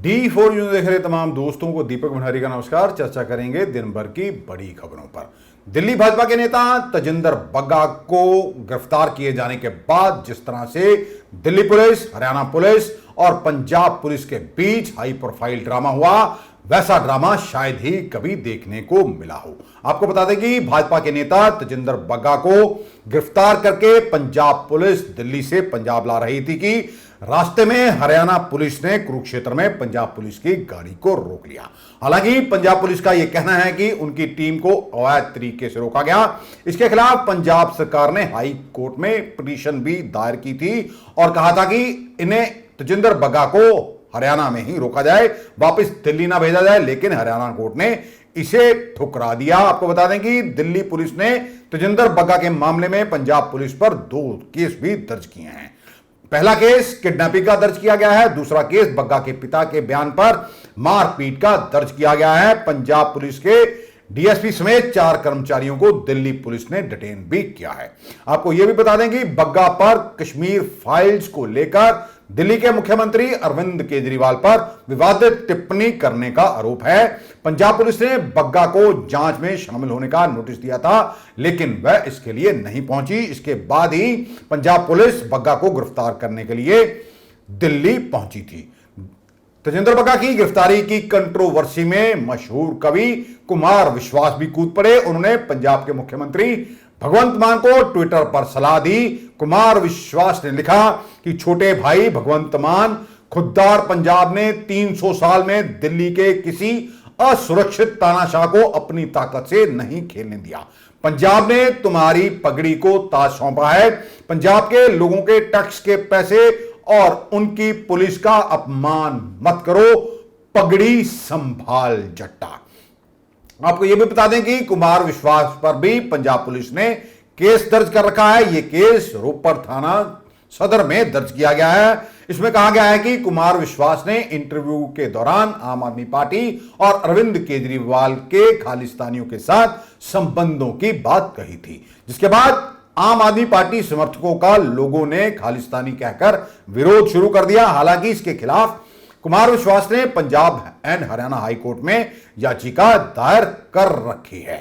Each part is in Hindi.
D4 न्यूज देख रहे तमाम दोस्तों को दीपक भंडारी का नमस्कार। चर्चा करेंगे दिन भर की बड़ी खबरों पर। दिल्ली भाजपा के नेता तजिंदर बग्गा को गिरफ्तार किए जाने के बाद जिस तरह से दिल्ली पुलिस, हरियाणा पुलिस और पंजाब पुलिस के बीच हाई प्रोफाइल ड्रामा हुआ, वैसा ड्रामा शायद ही कभी देखने को मिला हो। आपको बता दें कि भाजपा के नेता तजिंदर बग्गा को गिरफ्तार करके पंजाब पुलिस दिल्ली से पंजाब ला रही थी कि रास्ते में हरियाणा पुलिस ने कुरुक्षेत्र में पंजाब पुलिस की गाड़ी को रोक लिया। हालांकि पंजाब पुलिस का यह कहना है कि उनकी टीम को अवैध तरीके से रोका गया। इसके खिलाफ पंजाब सरकार ने हाई कोर्ट में पिटीशन भी दायर की थी और कहा था कि इन्हें तजिंदर बग्गा को हरियाणा में ही रोका जाए, वापस दिल्ली ना भेजा जाए, लेकिन हरियाणा कोर्ट ने इसे ठुकरा दिया। आपको बता दें कि दिल्ली पुलिस ने तजिंदर बग्गा के मामले में पंजाब पुलिस पर 2 केस भी दर्ज किए हैं। पहला केस किडनैपिंग का दर्ज किया गया है, दूसरा केस बग्गा के पिता के बयान पर मारपीट का दर्ज किया गया है। पंजाब पुलिस के डीएसपी समेत 4 कर्मचारियों को दिल्ली पुलिस ने डिटेन भी किया है। आपको यह भी बता दें कि बग्गा पर कश्मीर फाइल्स को लेकर दिल्ली के मुख्यमंत्री अरविंद केजरीवाल पर विवादित टिप्पणी करने का आरोप है। पंजाब पुलिस ने बग्गा को जांच में शामिल होने का नोटिस दिया था, लेकिन वह इसके लिए नहीं पहुंची। इसके बाद ही पंजाब पुलिस बग्गा को गिरफ्तार करने के लिए दिल्ली पहुंची थी। तजिंदर बग्गा की गिरफ्तारी की कंट्रोवर्सी में मशहूर कवि कुमार विश्वास भी कूद पड़े। उन्होंने पंजाब के मुख्यमंत्री भगवंत मान को ट्विटर पर सलाह दी। कुमार विश्वास ने लिखा कि छोटे भाई भगवंत मान, खुददार पंजाब ने 300 साल में दिल्ली के किसी असुरक्षित तानाशाह को अपनी ताकत से नहीं खेलने दिया। पंजाब ने तुम्हारी पगड़ी को ताज सौंपा है। पंजाब के लोगों के टैक्स के पैसे और उनकी पुलिस का अपमान मत करो, पगड़ी संभाल जट्टा। आपको यह भी बता दें कि कुमार विश्वास पर भी पंजाब पुलिस ने केस दर्ज कर रखा है। यह केस रोपड़ थाना सदर में दर्ज किया गया है। इसमें कहा गया है कि कुमार विश्वास ने इंटरव्यू के दौरान आम आदमी पार्टी और अरविंद केजरीवाल के खालिस्तानियों के साथ संबंधों की बात कही थी, जिसके बाद आम आदमी पार्टी समर्थकों का लोगों ने खालिस्तानी कहकर विरोध शुरू कर दिया। हालांकि इसके खिलाफ कुमार विश्वास ने Punjab and Haryana high court में याचिका दायर कर रखी है।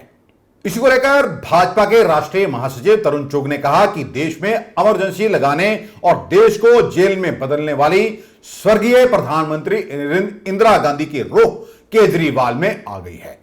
इसी को लेकर भाजपा के राष्ट्रीय महासचिव तरुण चुग ने कहा कि देश में इमरजेंसी लगाने और देश को जेल में बदलने वाली स्वर्गीय प्रधानमंत्री इंदिरा गांधी की रूह केजरीवाल में आ गई है।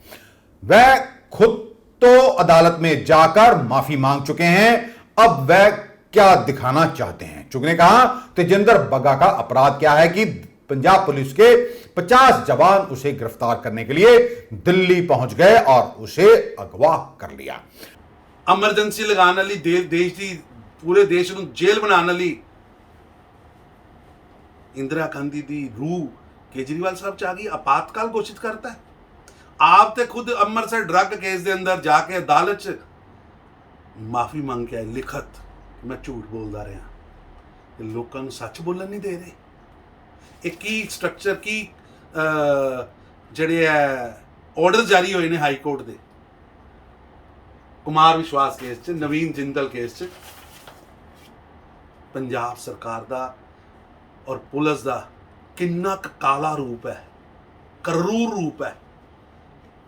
वह खुद तो अदालत में जाकर माफी मांग चुके हैं, अब वह क्या दिखाना चाहते हैं। चुग ने कहा तजिंदर बग्गा का अपराध क्या है कि पंजाब पुलिस के 50 जवान उसे गिरफ्तार करने के लिए दिल्ली पहुंच गए और उसे अगवा कर लिया। एमरजेंसी लगाने वाली देश की पूरे देश ਨੂੰ जेल बनाने वाली इंदिरा गांधी दी रूह केजरीवाल साहब च आ गई, आपातकाल घोषित करता है। आप तो खुद अमृतसर ड्रग केस के अंदर जाके अदालत च माफी मांग के आए, लिखत मैं झूठ बोलता रहा, लोगों को सच बोलन नहीं दे रहे। एक की स्ट्रक्चर की ਜਿਹੜੇ ऑर्डर जारी होए ने हाई कोर्ट के कुमार विश्वास केस च, नवीन जिंदल केस च पंजाब सरकार दा और पुलिस दा किन्ना काला रूप है, करूर रूप है।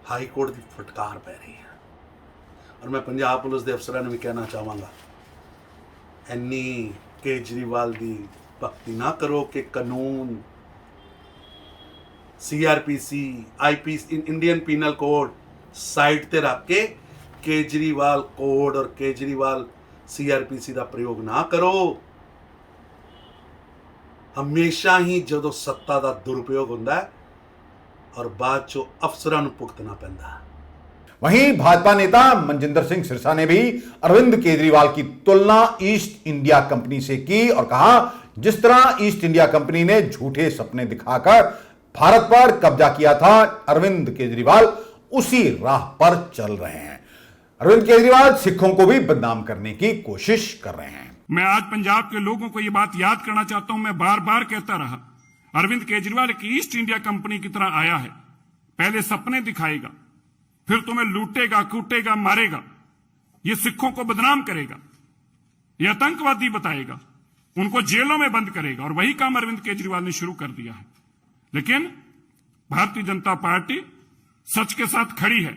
हाई कोर्ट की फटकार पै रही है और मैं पंजाब पुलिस के अफसरों ने भी कहना चाहवागा, इन्नी केजरीवाल की भक्ति ना करो कि कानून CRPC, IPC, Indian penal code side ते रख के केजरीवाल कोड और केजरीवाल CRPC का प्रयोग ना करो। हमेशा ही जो सत्ता का दुरुपयोग होता है और बाद चो अफसरां नूं भुगतना पैंदा है। वहीं भाजपा नेता मनजिंदर सिंह सिरसा ने भी अरविंद केजरीवाल की तुलना ईस्ट इंडिया कंपनी से की और कहा जिस तरह ईस्ट इंडिया कंपनी ने झूठे सपने दिखाकर भारत पर कब्जा किया था, अरविंद केजरीवाल उसी राह पर चल रहे हैं। अरविंद केजरीवाल सिखों को भी बदनाम करने की कोशिश कर रहे हैं। मैं आज पंजाब के लोगों को यह बात याद करना चाहता हूं, मैं बार बार कहता रहा, अरविंद केजरीवाल एक ईस्ट इंडिया कंपनी की तरह आया है। पहले सपने दिखाएगा, फिर तुम्हें लूटेगा, कूटेगा, मारेगा, ये सिखों को बदनाम करेगा, ये आतंकवादी बताएगा, उनको जेलों में बंद करेगा और वही काम अरविंद केजरीवाल ने शुरू कर दिया है। लेकिन भारतीय जनता पार्टी सच के साथ खड़ी है।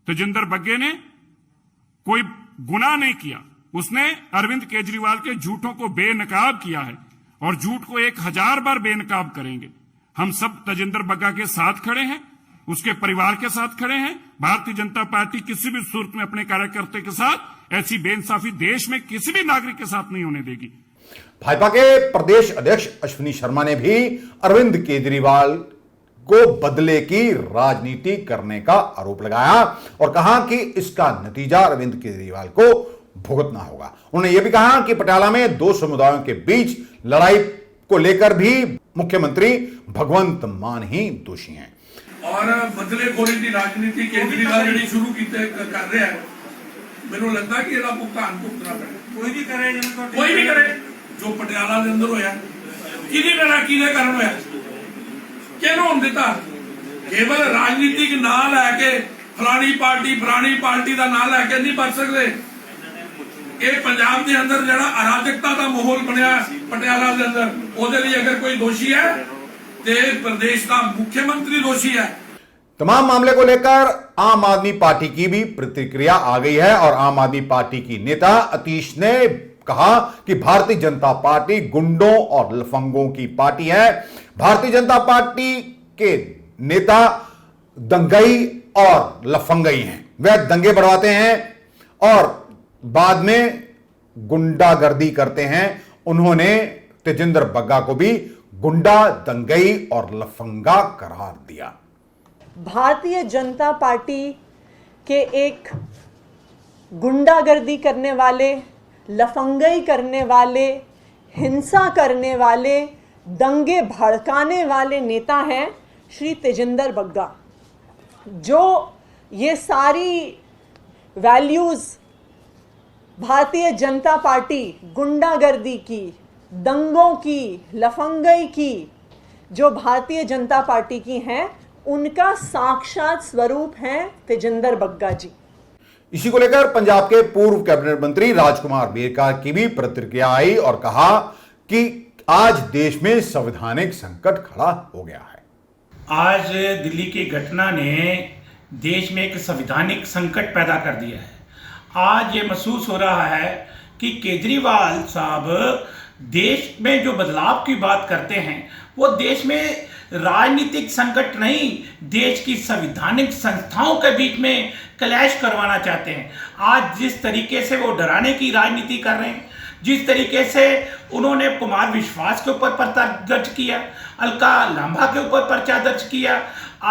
तेजिंदर बग्गे ने कोई गुनाह नहीं किया, उसने अरविंद केजरीवाल के झूठों को बेनकाब किया है और झूठ को 1000 बार बेनकाब करेंगे। हम सब तेजिंदर बग्गा के साथ खड़े हैं, उसके परिवार के साथ खड़े हैं। भारतीय जनता पार्टी किसी भी सूरत में अपने कार्यकर्ता के साथ ऐसी बेइंसाफी देश में किसी भी नागरिक के साथ नहीं होने देगी। भाजपा के प्रदेश अध्यक्ष अश्विनी शर्मा ने भी अरविंद केजरीवाल को बदले की राजनीति करने का आरोप लगाया और कहा कि इसका नतीजा अरविंद केजरीवाल को भुगतना होगा। उन्होंने यह भी कहा कि पटियाला में दो समुदायों के बीच लड़ाई को लेकर भी मुख्यमंत्री भगवंत मान ही दोषी हैं। और बदलेखोरी की राजनीति केजरीवाल जी शुरू कर रहे हैं, मैनू लगता कि ਇਹਦਾ ਭੁਗਤਾਨ ਭੁਗਤਣਾ ਪੈਣਾ। ਕੋਈ ਵੀ ਕਰੇ ਜੋ ਪਟਿਆਲਾ ਦੇ ਅੰਦਰ ਹੋਇਆ, ਕਿਹਦੀ ਨਾਲ ਕਿਹਦੇ ਕਾਰਨ ਹੋਇਆ, ਕਿਹਨੂੰ ਹੁਣ ਦਿੱਤਾ। ਕੇਵਲ ਰਾਜਨੀਤਿਕ ਨਾਂ ਲੈ ਕੇ ਫਲਾਣੀ ਪਾਰਟੀ ਦਾ ਨਾਂ ਲੈ ਕੇ ਨਹੀਂ ਬਚ ਸਕਦੇ। ਇਹ ਪੰਜਾਬ ਦੇ ਅੰਦਰ ਜਿਹੜਾ ਅਰਾਜਕਤਾ ਦਾ ਮਾਹੌਲ ਬਣਿਆ ਪਟਿਆਲਾ ਦੇ ਅੰਦਰ, ਉਹਦੇ ਲਈ ਅਗਰ ਕੋਈ ਦੋਸ਼ੀ ਹੈ ਤੇ ਪ੍ਰदेश ਦਾ ਮੁੱਖ ਮੰਤਰੀ ਦੋਸ਼ੀ ਹੈ। तमाम मामले को लेकर आम आदमी पार्टी की भी प्रतिक्रिया आ गई है और आम आदमी पार्टी की नेता अतीश ने कहा कि भारतीय जनता पार्टी गुंडों और लफंगों की पार्टी है। भारतीय जनता पार्टी के नेता दंगई और लफंगई हैं, वह दंगे बढ़वाते हैं और बाद में गुंडागर्दी करते हैं। उन्होंने तेजिंदर बग्गा को भी गुंडा, दंगई और लफंगा करार दिया। भारतीय जनता पार्टी के एक गुंडागर्दी करने वाले, लफंगई करने वाले, हिंसा करने वाले, दंगे भड़काने वाले नेता हैं श्री तेजिंदर बग्गा, जो ये सारी वैल्यूज़ भारतीय जनता पार्टी गुंडागर्दी की, दंगों की, लफंगई की, जो भारतीय जनता पार्टी की हैं, उनका साक्षात स्वरूप हैं तेजिंदर बग्गा जी। इसी को लेकर पंजाब के पूर्व कैबिनेट मंत्री राजकुमार बेरकार की भी प्रतिक्रिया आई और कहा कि आज देश में संवैधानिक संकट खड़ा हो गया है। आज दिल्ली की घटना ने देश में एक संवैधानिक संकट पैदा कर दिया है। आज ये महसूस हो रहा है कि केजरीवाल साहब देश में जो बदलाव की बात करते हैं वो देश में राजनीतिक संकट नहीं, देश की संवैधानिक संस्थाओं के बीच में क्लैश करवाना चाहते हैं। आज जिस तरीके से वो डराने की राजनीति कर रहे हैं, जिस तरीके से उन्होंने कुमार विश्वास के ऊपर पर्चा दर्ज किया, अलका लांबा के ऊपर पर्चा दर्ज किया,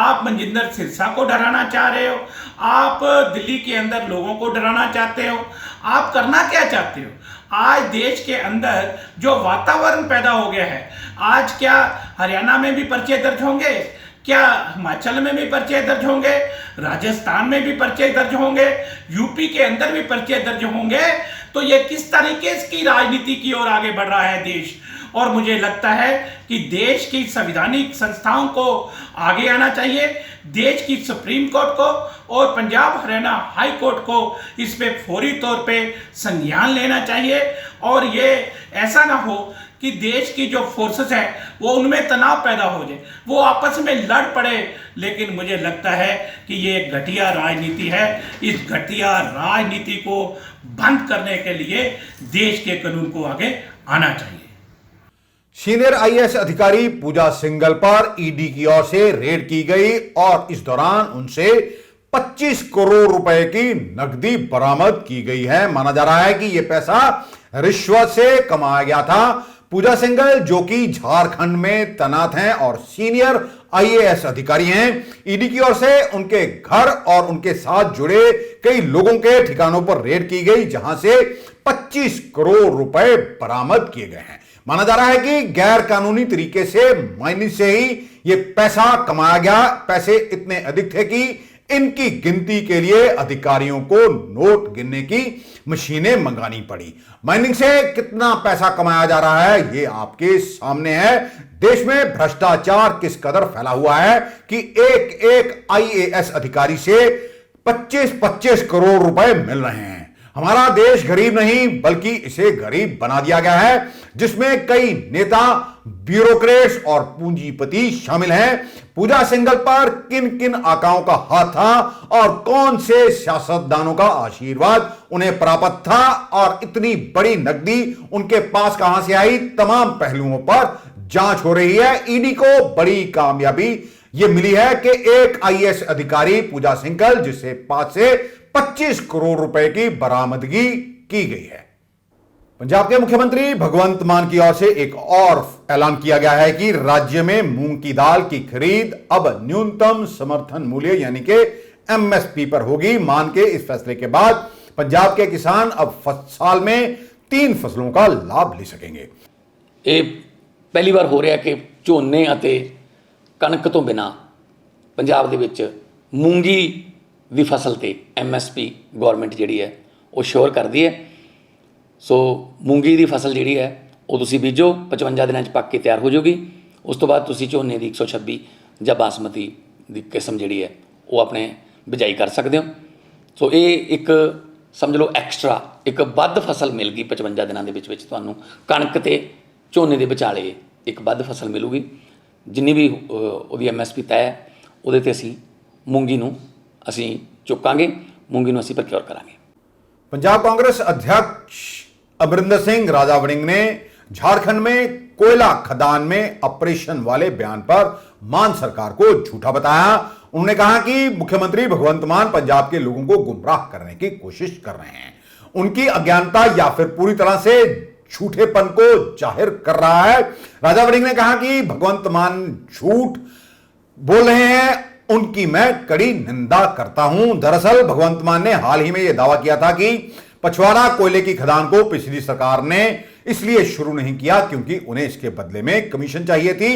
आप मनजिंदर सिरसा को डराना चाह रहे हो, आप दिल्ली के अंदर लोगों को डराना चाहते हो, आप करना क्या चाहते हो। आज देश के अंदर जो वातावरण पैदा हो गया है, आज क्या हरियाणा में भी पर्चे दर्ज होंगे, क्या हिमाचल में भी पर्चे दर्ज होंगे, राजस्थान में भी पर्चे दर्ज होंगे, यूपी के अंदर भी पर्चे दर्ज होंगे। तो ये किस तरीके की राजनीति की ओर आगे बढ़ रहा है देश। और मुझे लगता है कि देश की संवैधानिक संस्थाओं को आगे आना चाहिए, देश की सुप्रीम कोर्ट को और पंजाब हरियाणा हाई कोर्ट को इस पे फौरी तौर पे संज्ञान लेना चाहिए। और ये ऐसा ना हो कि देश की जो फोर्सेस है वो उनमें तनाव पैदा हो जाए, वो आपस में लड़ पड़े। लेकिन मुझे लगता है कि ये एक घटिया राजनीति है। इस घटिया राजनीति को बंद करने के लिए देश के कानून को आगे आना चाहिए। सीनियर आईएएस अधिकारी पूजा सिंघल पर ईडी की ओर से रेड की गई और इस दौरान उनसे 25 करोड़ रुपए की नकदी बरामद की गई है। माना जा रहा है कि यह पैसा रिश्वत से कमाया गया था। पूजा सिंघल जो कि झारखंड में तैनात हैं और सीनियर आईएएस अधिकारी हैं, ईडी की ओर से उनके घर और उनके साथ जुड़े कई लोगों के ठिकानों पर रेड की गई, जहां से 25 करोड़ रुपए बरामद किए गए हैं। माना जा रहा है कि गैर कानूनी तरीके से माइनिंग से ही यह पैसा कमाया गया। पैसे इतने अधिक थे कि इनकी गिनती के लिए अधिकारियों को नोट गिनने की मशीनें मंगानी पड़ी। माइनिंग से कितना पैसा कमाया जा रहा है ये आपके सामने है। देश में भ्रष्टाचार किस कदर फैला हुआ है कि एक एक आईएएस अधिकारी से 25-25 करोड़ रुपए मिल रहे हैं। हमारा देश गरीब नहीं बल्कि इसे गरीब बना दिया गया है। जिसमें कई नेता, ब्यूरोक्रेट्स और पूंजीपति शामिल हैं। पूजा सिंघल पर किन किन आकाओं का हाथ था और कौन से सियासतदानों का आशीर्वाद उन्हें प्राप्त था और इतनी बड़ी नकदी उनके पास कहां से आई, तमाम पहलुओं पर जांच हो रही है। ईडी को बड़ी कामयाबी यह मिली है कि एक आईएएस अधिकारी पूजा सिंघल, जिसके पास से 25 करोड़ रुपए की बरामदगी की गई है। पंजाब के मुख्यमंत्री भगवंत मान की ओर से एक और ऐलान किया गया है कि राज्य में मूंग की दाल की खरीद अब न्यूनतम समर्थन मूल्य यानी कि एमएसपी पर होगी। मान के इस फैसले के बाद पंजाब के किसान अब साल में 3 फसलों का लाभ ले सकेंगे। ये पहली बार हो रहा कि झोने ਅਤੇ कणक तो बिना पंजाब ਦੇ ਵਿੱਚ मूंगी ਦੀ फसल ਤੇ एमएसपी गवर्नमेंट ਜਿਹੜੀ ਹੈ ਉਹ ਸ਼ੋਰ ਕਰਦੀ ਹੈ। ਸੋ मूंगी ਦੀ फसल ਜਿਹੜੀ ਹੈ ਉਹ ਤੁਸੀਂ ਬੀਜੋ, 55 ਦਿਨਾਂ 'ਚ ਪੱਕ ਕੇ ਤਿਆਰ ਹੋ ਜਾਊਗੀ। ਉਸ ਤੋਂ ਬਾਅਦ ਤੁਸੀਂ ਝੋਨੇ ਦੀ 126 ਜਾਂ ਬਾਸਮਤੀ ਦੀ ਕਿਸਮ ਜਿਹੜੀ ਹੈ ਉਹ ਆਪਣੇ ਬਿਜਾਈ ਕਰ ਸਕਦੇ ਹੋ। ਸੋ ਇਹ ਇੱਕ ਸਮਝ ਲਓ ਐਕਸਟਰਾ ਇੱਕ ਵੱਧ ਫਸਲ ਮਿਲ ਗਈ 55 ਦਿਨਾਂ ਦੇ ਵਿੱਚ ਤੁਹਾਨੂੰ ਕਣਕ ਤੇ ਝੋਨੇ ਦੇ ਵਿਚਾਲੇ ਇੱਕ ਵੱਧ ਫਸਲ ਮਿਲੂਗੀ। ਜਿੰਨੀ ਵੀ ਉਹਦੀ ਐਮਐਸਪੀ ਤੈਅ ਹੈ ਉਹਦੇ ਤੇ ਅਸੀਂ मूंगी ਨੂੰ ਅਸੀਂ ਚੁੱਕਾਂਗੇ, मूंगी ਨੂੰ ਅਸੀਂ ਪ੍ਰੋਕਿਓਰ ਕਰਾਂਗੇ। पंजाब कांग्रेस अध्यक्ष अमरिंदर सिंह राजा वड़िंग ने झारखंड में कोयला खदान में ऑपरेशन वाले बयान पर मान सरकार को झूठा बताया। उन्होंने कहा कि मुख्यमंत्री भगवंत मान पंजाब के लोगों को गुमराह करने की कोशिश कर रहे हैं। उनकी अज्ञानता या फिर पूरी तरह से झूठेपन को जाहिर कर रहा है। राजा वड़िंग ने कहा कि भगवंत मान झूठ बोल रहे हैं, उनकी मैं कड़ी निंदा करता हूं। दरअसल भगवंत मान ने हाल ही में यह दावा किया था कि पछवाड़ा कोयले की खदान को पिछली सरकार ने इसलिए शुरू नहीं किया क्योंकि उन्हें इसके बदले में कमीशन चाहिए थी।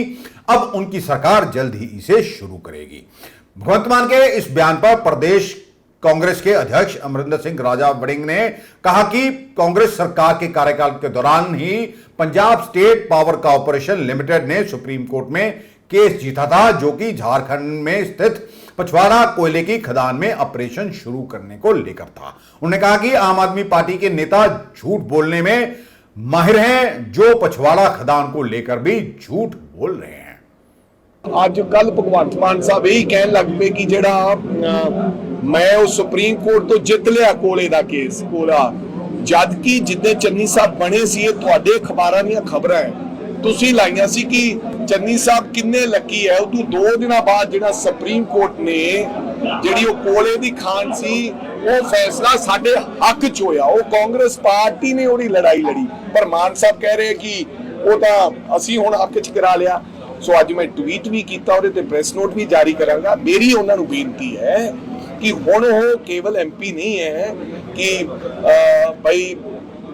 अब उनकी सरकार जल्द ही इसे शुरू करेगी। भगवंत मान के इस बयान पर प्रदेश कांग्रेस के अध्यक्ष अमरिंदर सिंह राजा वड़िंग ने कहा कि कांग्रेस सरकार के कार्यकाल के दौरान ही Punjab state power corporation limited ने सुप्रीम कोर्ट में केस जीता था, जो कि झारखंड में स्थित पछवाड़ा कोयले की खदान में ऑपरेशन शुरू करने को लेकर था। उन्होंने कहा कि आम आदमी पार्टी के नेता झूठ बोलने में माहिर हैं, जो पछवाड़ा खदान को लेकर भी झूठ बोल रहे हैं। ਅੱਜ ਕੱਲ ਭਗਵੰਤ ਮਾਨ ਸਾਹਿਬ ਇਹ ਕਹਿਣ ਲੱਗ ਪਏ ਕਿ ਜਿਹੜਾ ਮੈਂ ਉਹ ਸੁਪਰੀਮ ਕੋਰਟ ਤੋਂ ਜਿੱਤ ਲਿਆ ਕੋਲੇ ਦਾ ਕੇਸ ਕੋਲਾ, ਜਦ ਕਿ ਜਿੱਦੇ ਚੰਨੀ ਸਾਹਿਬ ਬਣੇ ਸੀ ਇਹ ਤੁਹਾਡੇ ਅਖਬਾਰਾਂ ਦੀਆਂ ਖਬਰਾਂ ਹੈ, ਤੁਸੀਂ ਲਾਈਆਂ ਸੀ ਕਿ ਚੰਨੀ ਸਾਹਿਬ ਕਿੰਨੇ ਲੱਕੀ ਹੈ। ਉਦੋਂ 2 ਦਿਨਾਂ ਬਾਅਦ ਜਿਹੜਾ ਸੁਪਰੀਮ ਕੋਰਟ ਨੇ ਜਿਹੜੀ ਉਹ ਕੋਲੇ ਦੀ ਖਾਨ ਸੀ ਉਹ ਫੈਸਲਾ ਸਾਡੇ ਹੱਕ 'ਚ ਹੋਇਆ। ਉਹ ਕਾਂਗਰਸ ਪਾਰਟੀ ਨੇ ਉਹਦੀ ਲੜਾਈ ਲੜੀ, ਪਰ ਮਾਨ ਸਾਹਿਬ ਕਹਿ ਰਹੇ ਕਿ ਉਹ ਤਾਂ ਅਸੀਂ ਹੁਣ ਹੱਕ 'ਚ ਕਰਾ ਲਿਆ। ਸੋ ਅੱਜ ਮੈਂ ਟਵੀਟ ਵੀ ਕੀਤਾ, ਉਹਦੇ ਤੇ ਪ੍ਰੈਸ ਨੋਟ ਵੀ ਜਾਰੀ ਕਰਾਂਗਾ। ਮੇਰੀ ਉਹਨਾਂ ਨੂੰ ਬੇਨਤੀ ਹੈ ਕਿ ਹੁਣ ਉਹ ਕੇਵਲ ਐਮਪੀ ਨਹੀਂ ਹੈ ਕਿ ਭਾਈ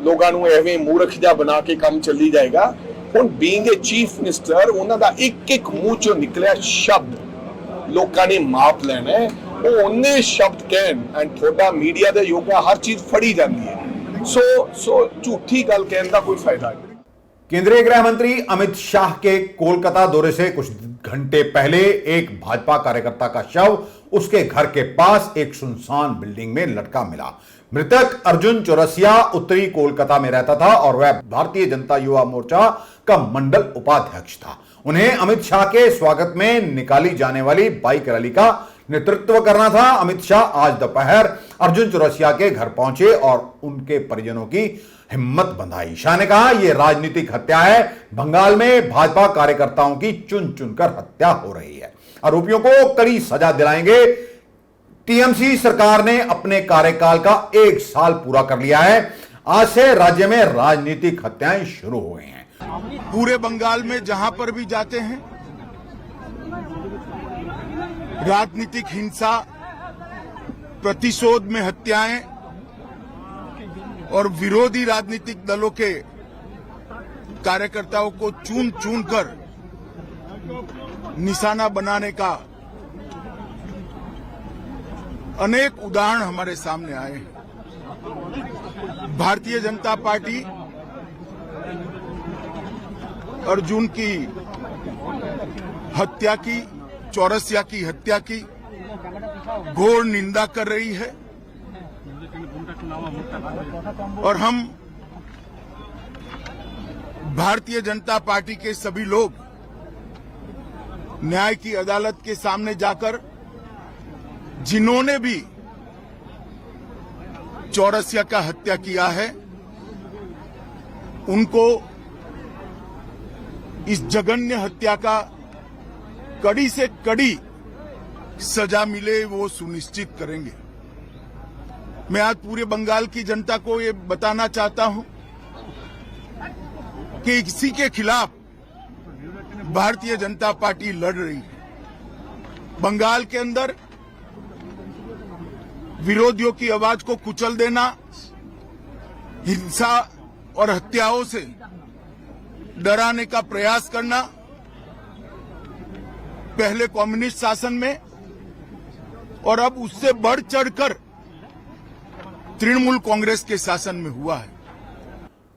ਲੋਕਾਂ ਨੂੰ ਐਵੇਂ ਮੂਰਖ ਜਿਹਾ ਬਣਾ ਕੇ ਕੰਮ ਚੱਲੀ ਜਾਏਗਾ। ਹੁਣ ਬੀਇੰਗ ਏ ਚੀਫ ਮਿਨਿਸਟਰ ਉਹਨਾਂ ਦਾ ਇੱਕ ਇੱਕ ਮੂੰਹ ਚੋਂ ਨਿਕਲਿਆ ਸ਼ਬਦ ਲੋਕਾਂ ਨੇ ਮਾਪ ਲੈਣਾ ਹੈ। ਉਹ ਉਹਨੇ ਸ਼ਬਦ ਕਹਿਣ ਐਂਡ ਤੁਹਾਡਾ ਮੀਡੀਆ ਦਾ ਯੋਗਾ ਹਰ ਚੀਜ਼ ਫੜੀ ਜਾਂਦੀ ਹੈ। ਸੋ ਝੂਠੀ ਗੱਲ ਕਹਿਣ ਦਾ ਕੋਈ ਫਾਇਦਾ ਨਹੀਂ। केंद्रीय गृह मंत्री अमित शाह के कोलकाता दौरे से कुछ घंटे पहले एक भाजपा कार्यकर्ता का शव उसके घर के पास एक सुनसान बिल्डिंग में लटका मिला। मृतक अर्जुन चौरसिया उत्तरी कोलकाता में रहता था और वह भारतीय जनता युवा मोर्चा का मंडल उपाध्यक्ष था। उन्हें अमित शाह के स्वागत में निकाली जाने वाली बाइक रैली का नेतृत्व करना था। अमित शाह आज दोपहर अर्जुन चौरसिया के घर पहुंचे और उनके परिजनों की हिम्मत बंधाई। शाह ने कहा यह राजनीतिक हत्या है। बंगाल में भाजपा कार्यकर्ताओं की चुन चुनकर हत्या हो रही है। आरोपियों को कड़ी सजा दिलाएंगे। टीएमसी सरकार ने अपने कार्यकाल का 1 साल पूरा कर लिया है। आज से राज्य में राजनीतिक हत्याएं शुरू हो गई हैं। पूरे बंगाल में जहां पर भी जाते हैं राजनीतिक हिंसा, प्रतिशोध में हत्याएं और विरोधी राजनीतिक दलों के कार्यकर्ताओं को चुन चुन कर निशाना बनाने का अनेक उदाहरण हमारे सामने आए हैं। भारतीय जनता पार्टी अर्जुन की हत्या की, चौरसिया की हत्या की घोर निंदा कर रही है और हम भारतीय जनता पार्टी के सभी लोग न्याय की अदालत के सामने जाकर जिन्होंने भी चौरसिया का हत्या किया है उनको इस जघन्य हत्या का कड़ी से कड़ी सजा मिले वो सुनिश्चित करेंगे। मैं आज पूरे बंगाल की जनता को ये बताना चाहता हूं कि इसी के खिलाफ भारतीय जनता पार्टी लड़ रही है। बंगाल के अंदर विरोधियों की आवाज को कुचल देना, हिंसा और हत्याओं से डराने का प्रयास करना पहले कम्युनिस्ट शासन में और अब उससे बढ़ चढ़कर तृणमूल कांग्रेस के शासन में हुआ है।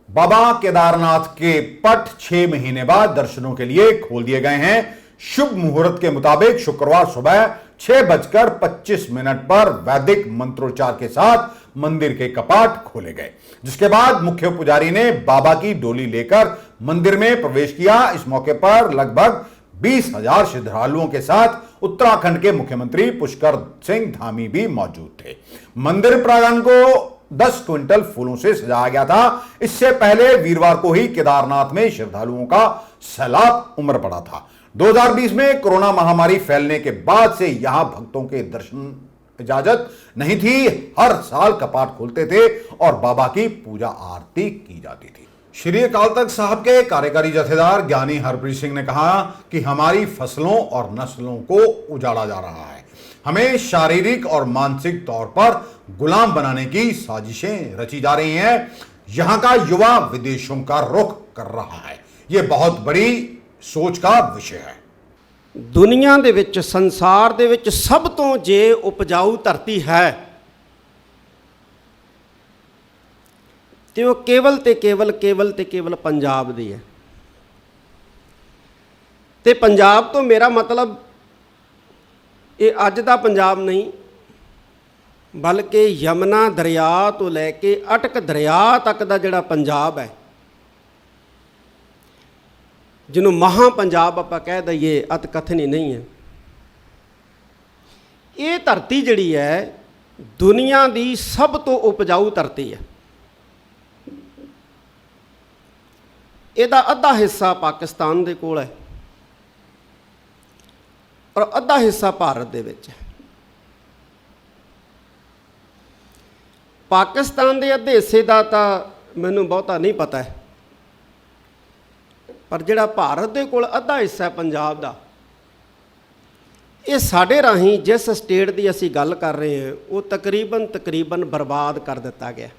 बाबा केदारनाथ के पट 6 महीने बाद दर्शनों के लिए खोल दिए गए हैं। शुभ मुहूर्त के मुताबिक शुक्रवार सुबह 6:25 पर वैदिक मंत्रोच्चार के साथ मंदिर के कपाट खोले गए, जिसके बाद मुख्य पुजारी ने बाबा की डोली लेकर मंदिर में प्रवेश किया। इस मौके पर लगभग 20,000 श्रद्धालुओं के साथ उत्तराखंड के मुख्यमंत्री पुष्कर सिंह धामी भी मौजूद थे। मंदिर प्रांगण को 10 क्विंटल फूलों से सजाया गया था। इससे पहले वीरवार को ही केदारनाथ में श्रद्धालुओं का सैलाब उमड़ पड़ा था। 2020 में कोरोना महामारी फैलने के बाद से यहां भक्तों के दर्शन इजाजत नहीं थी। हर साल कपाट खुलते थे और बाबा की पूजा आरती की जाती थी। श्री अकाल तख्त साहब के कार्यकारी जथेदार ज्ञानी हरप्रीत सिंह ने कहा कि हमारी फसलों और नस्लों को उजाड़ा जा रहा है। हमें शारीरिक और मानसिक तौर पर गुलाम बनाने की साजिशें रची जा रही हैं। यहां का युवा विदेशों का रुख कर रहा है। यह बहुत बड़ी सोच का विषय है। दुनिया ਦੇ ਵਿੱਚ ਸੰਸਾਰ ਦੇ ਵਿੱਚ ਸਭ ਤੋਂ ਜੇ ਉਪਜਾਊ ਧਰਤੀ ਹੈ ਤੇ ਉਹ ਕੇਵਲ ਪੰਜਾਬ ਦੀ ਹੈ। ਤੇ ਪੰਜਾਬ ਤੋਂ ਮੇਰਾ ਮਤਲਬ ਇਹ ਅੱਜ ਦਾ ਪੰਜਾਬ ਨਹੀਂ, ਬਲਕਿ ਯਮਨਾ ਦਰਿਆ ਤੋਂ ਲੈ ਕੇ ਅਟਕ ਦਰਿਆ ਤੱਕ ਦਾ ਜਿਹੜਾ ਪੰਜਾਬ ਹੈ, ਜਿਹਨੂੰ ਮਹਾਂ ਪੰਜਾਬ ਆਪਾਂ ਕਹਿ ਦਈਏ, ਅਤ ਕਥਨੀ ਨਹੀਂ ਹੈ। ਇਹ ਧਰਤੀ ਜਿਹੜੀ ਹੈ ਦੁਨੀਆ ਦੀ ਸਭ ਤੋਂ ਉਪਜਾਊ ਧਰਤੀ ਹੈ। ਇਹਦਾ ਅੱਧਾ ਹਿੱਸਾ ਪਾਕਿਸਤਾਨ ਦੇ ਕੋਲ ਹੈ ਔਰ ਅੱਧਾ ਹਿੱਸਾ ਭਾਰਤ ਦੇ ਵਿੱਚ ਹੈ। ਪਾਕਿਸਤਾਨ ਦੇ ਅੱਧੇ ਹਿੱਸੇ ਦਾ ਤਾਂ ਮੈਨੂੰ ਬਹੁਤਾ ਨਹੀਂ ਪਤਾ ਹੈ, ਪਰ ਜਿਹੜਾ ਭਾਰਤ ਦੇ ਕੋਲ ਅੱਧਾ ਹਿੱਸਾ ਹੈ ਪੰਜਾਬ ਦਾ, ਇਹ ਸਾਡੇ ਰਾਹੀਂ ਜਿਸ ਸਟੇਟ ਦੀ ਅਸੀਂ ਗੱਲ ਕਰ ਰਹੇ ਹਾਂ ਉਹ ਤਕਰੀਬਨ ਬਰਬਾਦ ਕਰ ਦਿੱਤਾ ਗਿਆ।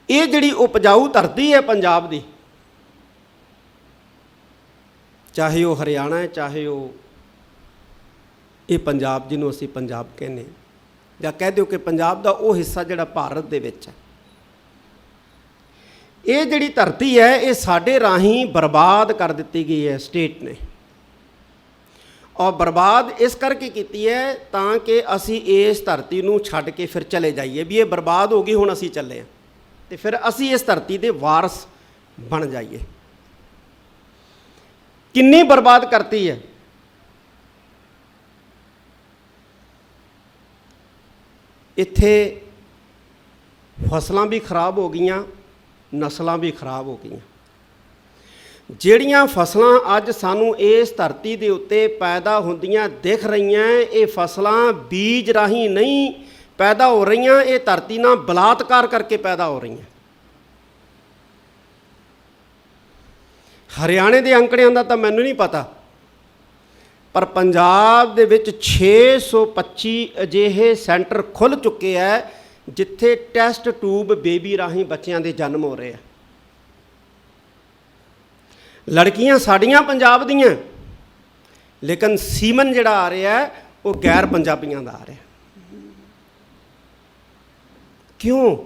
ਇਹ ਜਿਹੜੀ ਉਪਜਾਊ ਧਰਤੀ ਹੈ ਪੰਜਾਬ ਦੀ, ਚਾਹੇ ਉਹ ਹਰਿਆਣਾ ਹੈ, ਚਾਹੇ ਉਹ ਇਹ ਪੰਜਾਬ ਜਿਹਨੂੰ ਅਸੀਂ ਪੰਜਾਬ ਕਹਿੰਦੇ ਹਾਂ, ਜਾਂ ਕਹਿ ਦਿਓ ਕਿ ਪੰਜਾਬ ਦਾ ਉਹ ਹਿੱਸਾ ਜਿਹੜਾ ਭਾਰਤ ਦੇ ਵਿੱਚ ਹੈ, ਇਹ ਜਿਹੜੀ ਧਰਤੀ ਹੈ ਇਹ ਸਾਡੇ ਰਾਹੀਂ ਬਰਬਾਦ ਕਰ ਦਿੱਤੀ ਗਈ ਹੈ ਸਟੇਟ ਨੇ। ਔਰ ਬਰਬਾਦ ਇਸ ਕਰਕੇ ਕੀਤੀ ਹੈ ਤਾਂ ਕਿ ਅਸੀਂ ਇਸ ਧਰਤੀ ਨੂੰ ਛੱਡ ਕੇ ਫਿਰ ਚਲੇ ਜਾਈਏ, ਵੀ ਇਹ ਬਰਬਾਦ ਹੋ ਗਈ, ਹੁਣ ਅਸੀਂ ਚੱਲੇ ਹਾਂ, ਤੇ ਫਿਰ ਅਸੀਂ ਇਸ ਧਰਤੀ ਦੇ ਵਾਰਸ ਬਣ ਜਾਈਏ। ਕਿੰਨੀ ਬਰਬਾਦ ਕਰਤੀ ਹੈ। ਇੱਥੇ ਫਸਲਾਂ ਵੀ ਖਰਾਬ ਹੋ ਗਈਆਂ, ਨਸਲਾਂ ਵੀ ਖਰਾਬ ਹੋ ਗਈਆਂ। ਜਿਹੜੀਆਂ ਫਸਲਾਂ ਅੱਜ ਸਾਨੂੰ ਇਸ ਧਰਤੀ ਦੇ ਉੱਤੇ ਪੈਦਾ ਹੁੰਦੀਆਂ ਦਿਖ ਰਹੀਆਂ, ਇਹ ਫਸਲਾਂ ਬੀਜ ਰਾਹੀਂ ਨਹੀਂ ਪੈਦਾ ਹੋ ਰਹੀਆਂ, ਇਹ ਧਰਤੀ ਨਾਲ ਬਲਾਤਕਾਰ ਕਰਕੇ ਪੈਦਾ ਹੋ ਰਹੀਆਂ। ਹਰਿਆਣੇ ਦੇ ਅੰਕੜਿਆਂ ਦਾ ਤਾਂ ਮੈਨੂੰ ਨਹੀਂ ਪਤਾ, ਪਰ ਪੰਜਾਬ ਦੇ ਵਿੱਚ 625 ਅਜਿਹੇ ਸੈਂਟਰ ਖੁੱਲ੍ਹ ਚੁੱਕੇ ਹੈ ਜਿੱਥੇ ਟੈਸਟ ਟੂਬ ਬੇਬੀ ਰਾਹੀਂ ਬੱਚਿਆਂ ਦੇ ਜਨਮ ਹੋ ਰਹੇ ਆ। ਲੜਕੀਆਂ ਸਾਡੀਆਂ ਪੰਜਾਬ ਦੀਆਂ, ਲੇਕਿਨ ਸੀਮਨ ਜਿਹੜਾ ਆ ਰਿਹਾ ਉਹ ਗੈਰ ਪੰਜਾਬੀਆਂ ਦਾ ਆ ਰਿਹਾ। ਕਿਉਂ?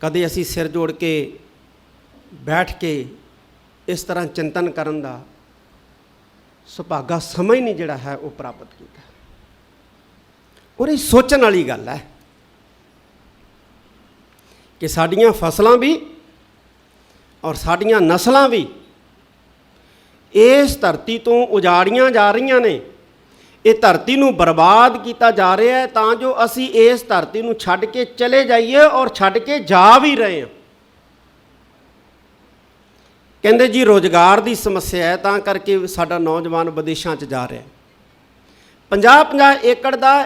ਕਦੇ ਅਸੀਂ ਸਿਰ ਜੋੜ ਕੇ ਬੈਠ ਕੇ ਇਸ ਤਰ੍ਹਾਂ ਚਿੰਤਨ ਕਰਨ ਦਾ ਸੁਭਾਗਾ ਸਮਝ ਨਹੀਂ ਜਿਹੜਾ ਹੈ ਉਹ ਪ੍ਰਾਪਤ ਕੀਤਾ। ਔਰ ਇਹ ਸੋਚਣ ਵਾਲੀ ਗੱਲ ਹੈ ਕਿ ਸਾਡੀਆਂ ਫਸਲਾਂ ਵੀ ਔਰ ਸਾਡੀਆਂ ਨਸਲਾਂ ਵੀ ਇਸ ਧਰਤੀ ਤੋਂ ਉਜਾੜੀਆਂ ਜਾ ਰਹੀਆਂ ਨੇ। ਇਹ ਧਰਤੀ ਨੂੰ ਬਰਬਾਦ ਕੀਤਾ ਜਾ ਰਿਹਾ ਹੈ ਤਾਂ ਜੋ ਅਸੀਂ ਇਸ ਧਰਤੀ ਨੂੰ ਛੱਡ ਕੇ ਚਲੇ ਜਾਈਏ ਔਰ ਛੱਡ ਕੇ ਜਾ ਵੀ ਰਹੇ ਹਾਂ। ਕਹਿੰਦੇ ਜੀ ਰੋਜ਼ਗਾਰ ਦੀ ਸਮੱਸਿਆ ਹੈ ਤਾਂ ਕਰਕੇ ਸਾਡਾ ਨੌਜਵਾਨ ਵਿਦੇਸ਼ਾਂ 'ਚ ਜਾ ਰਿਹਾ। 50-50 ਏਕੜ ਦਾ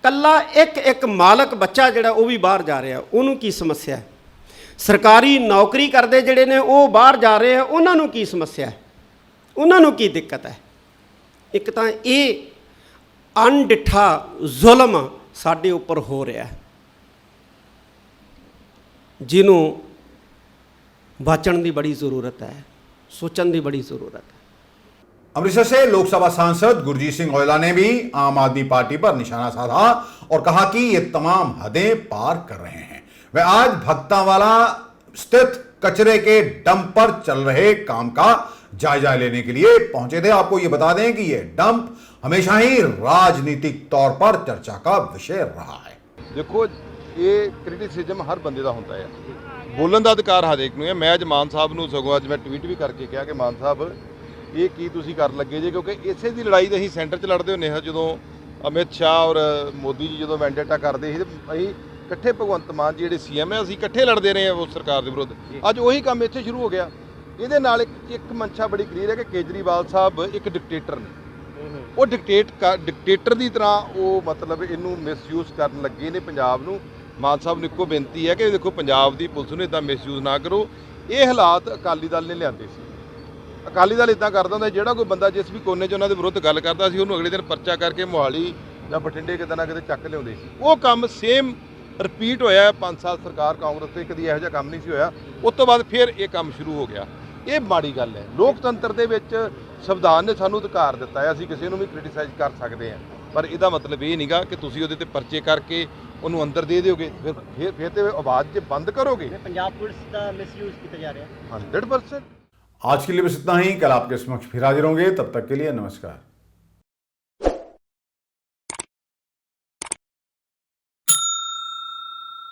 ਕੱਲਾ ਇੱਕ ਮਾਲਕ ਬੱਚਾ ਜਿਹੜਾ ਉਹ ਵੀ ਬਾਹਰ ਜਾ ਰਿਹਾ, ਉਹਨੂੰ ਕੀ ਸਮੱਸਿਆ ਹੈ? ਸਰਕਾਰੀ ਨੌਕਰੀ ਕਰਦੇ ਜਿਹੜੇ ਨੇ ਉਹ ਬਾਹਰ ਜਾ ਰਹੇ ਆ, ਉਹਨਾਂ ਨੂੰ ਕੀ ਸਮੱਸਿਆ ਹੈ? ਉਹਨਾਂ ਨੂੰ ਕੀ ਦਿੱਕਤ ਹੈ? ਇੱਕ ਤਾਂ ਇਹ ਅਣਡਿੱਠਾ ਜ਼ੁਲਮ ਸਾਡੇ ਉੱਪਰ ਹੋ ਰਿਹਾ ਹੈ, ਜਿਹਨੂੰ बचने की बड़ी ज़रूरत है, सोचने की बड़ी ज़रूरत है। अमृतसर से लोकसभा सांसद गुरजीत सिंह औजला ने भी आम आदमी पार्टी पर निशाना साधा और कहा कि ये तमाम हदें पार कर रहे हैं। वे आज भक्तांवाला स्थित कचरे के डंप पर चल रहे काम का जायजा लेने के लिए पहुंचे थे। आपको ये बता दें कि ये डंप हमेशा ही राजनीतिक तौर पर चर्चा का विषय रहा है। देखो ये क्रिटिसिज्म हर बंदे का होता है, ਬੋਲਣ ਦਾ ਅਧਿਕਾਰ ਹਰੇਕ ਨੂੰ ਹੈ। ਮੈਂ ਅੱਜ ਮਾਨ ਸਾਹਿਬ ਨੂੰ ਸਗੋਂ ਅੱਜ ਮੈਂ ਟਵੀਟ ਵੀ ਕਰਕੇ ਕਿਹਾ ਕਿ ਮਾਨ ਸਾਹਿਬ ਇਹ ਕੀ ਤੁਸੀਂ ਕਰਨ ਲੱਗੇ ਜੇ, ਕਿਉਂਕਿ ਇਸੇ ਦੀ ਲੜਾਈ ਤੇ ਅਸੀਂ ਸੈਂਟਰ 'ਚ ਲੜਦੇ ਹੁੰਦੇ ਹਾਂ। ਜਦੋਂ ਅਮਿਤ ਸ਼ਾਹ ਔਰ ਮੋਦੀ ਜੀ ਜਦੋਂ ਵੈਂਡੇਟਾ ਕਰਦੇ ਸੀ ਅਸੀਂ ਇਕੱਠੇ, ਭਗਵੰਤ ਮਾਨ ਜੀ ਜਿਹੜੇ ਸੀਐਮ ਹੈ ਅਸੀਂ ਇਕੱਠੇ ਲੜਦੇ ਰਹੇ ਹਾਂ ਉਸ ਸਰਕਾਰ ਦੇ ਵਿਰੁੱਧ। ਅੱਜ ਉਹੀ ਕੰਮ ਇੱਥੇ ਸ਼ੁਰੂ ਹੋ ਗਿਆ। ਇਹਦੇ ਨਾਲ ਇੱਕ ਮਨਸ਼ਾ ਬੜੀ ਕਲੀਅਰ ਹੈ ਕਿ ਕੇਜਰੀਵਾਲ ਸਾਹਿਬ ਇੱਕ ਡਿਕਟੇਟਰ ਨੇ। ਉਹ ਡਿਕਟੇਟਰ ਦੀ ਤਰ੍ਹਾਂ ਉਹ ਮਤਲਬ ਇਹਨੂੰ ਮਿਸਯੂਜ਼ ਕਰਨ ਲੱਗੇ ਨੇ ਪੰਜਾਬ ਨੂੰ। ਮਾਨ ਸਾਹਿਬ ਨੂੰ ਇੱਕੋ ਬੇਨਤੀ ਹੈ ਕਿ ਦੇਖੋ ਪੰਜਾਬ ਦੀ ਪੁਲਿਸ ਨੂੰ ਇੱਦਾਂ ਮਿਸਯੂਜ਼ ਨਾ ਕਰੋ। ਇਹ ਹਾਲਾਤ ਅਕਾਲੀ ਦਲ ਨੇ ਲਿਆਂਦੇ ਸੀ। ਅਕਾਲੀ ਦਲ ਇੱਦਾਂ ਕਰਦਾ ਹੁੰਦਾ, ਜਿਹੜਾ ਕੋਈ ਬੰਦਾ ਜਿਸ ਵੀ ਕੋਨੇ 'ਚ ਉਹਨਾਂ ਦੇ ਵਿਰੁੱਧ ਗੱਲ ਕਰਦਾ ਸੀ ਉਹਨੂੰ ਅਗਲੇ ਦਿਨ ਪਰਚਾ ਕਰਕੇ ਮੋਹਾਲੀ ਜਾਂ ਬਠਿੰਡੇ ਕਿਤੇ ਨਾ ਕਿਤੇ ਚੱਕ ਲਿਆਉਂਦੇ ਸੀ। ਉਹ ਕੰਮ ਸੇਮ ਰਿਪੀਟ ਹੋਇਆ 5 ਸਾਲ ਸਰਕਾਰ ਕਾਂਗਰਸ ਤੇ, ਕਦੀ ਇਹੋ ਜਿਹਾ ਕੰਮ ਨਹੀਂ ਸੀ ਹੋਇਆ। ਉਸ ਤੋਂ ਬਾਅਦ ਫਿਰ ਇਹ ਕੰਮ ਸ਼ੁਰੂ ਹੋ ਗਿਆ। ਇਹ ਮਾੜੀ ਗੱਲ ਹੈ। ਲੋਕਤੰਤਰ ਦੇ ਵਿੱਚ ਸੰਵਿਧਾਨ ਨੇ ਸਾਨੂੰ ਅਧਿਕਾਰ ਦਿੱਤਾ ਹੈ, ਅਸੀਂ ਕਿਸੇ ਨੂੰ ਵੀ ਕ੍ਰਿਟੀਸਾਈਜ਼ ਕਰ ਸਕਦੇ ਹਾਂ, ਪਰ ਇਹਦਾ ਮਤਲਬ ਇਹ ਨਹੀਂਗਾ ਕਿ ਤੁਸੀਂ ਉਹਦੇ ਤੇ ਪਰਚੇ ਕਰਕੇ ਉਹਨੂੰ ਅੰਦਰ ਦੇ ਦਿਓਗੇ, ਫਿਰ ਤੇ ਆਵਾਜ਼ ਜੇ ਬੰਦ ਕरोगे। पंजाब पुलिस का मिसयूज किया जा रहा है 100%। आज के लिए बस इतना ही। कल आपके समक्ष फिर हाजिर होंगे, तब तक के लिए नमस्कार।